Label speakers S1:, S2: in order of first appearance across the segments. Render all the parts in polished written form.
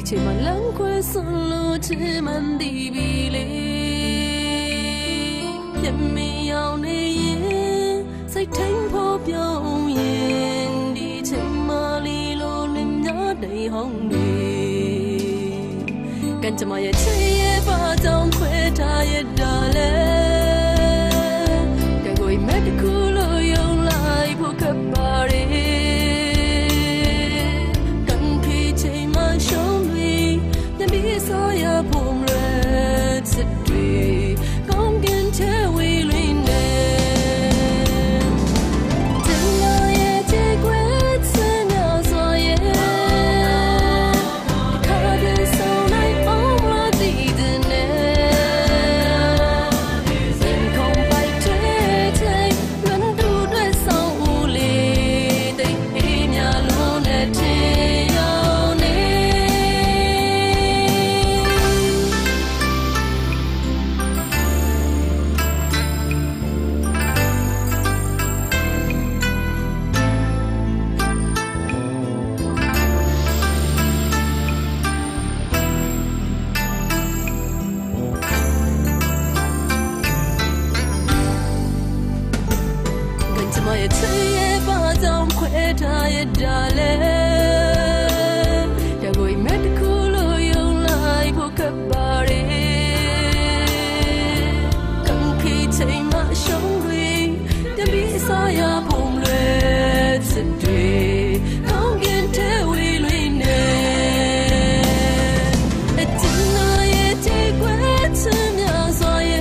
S1: ချိန်မှာလမ်းခွဲဆွလို့ချင်မှန်ဒီပြီလေပြမရောက်နေရင်စိတ်ထိန်ဖို့ပြောင်းရင်ဒီချိန်မှာလီလိုလင်းများတဲ့ဟောင်းနေကန်ကြမရဲ့ချစ်ရဲ့ပါကြောင့်ခွဲထားရတာလေကံကိုမက်တကူလို့ယုံလိုက်ဖို့ကပါရီ所有不乱之对，共跟着为恋人，真要也结果此鸟所言，靠边手来帮我地的呢，天空白吹吹，轮渡对上无力的一秒落的天。我也彻夜把早快他也打嘞，要我一面的苦路用来不可把的，刚开车马上对，但比赛也碰了是对，刚跟他为恋呢，真的也结果是秒所言。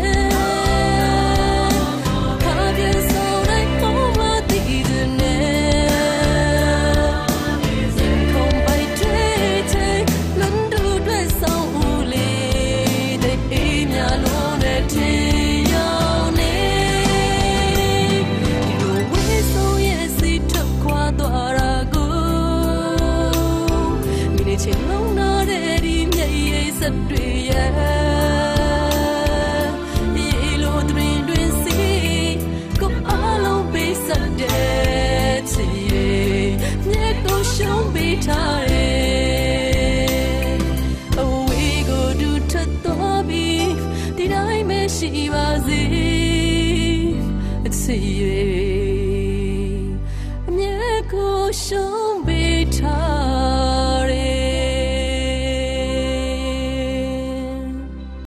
S1: ရှိပါစေအချစ်ရဲ့အမြဲကိုရှုံးပေးထား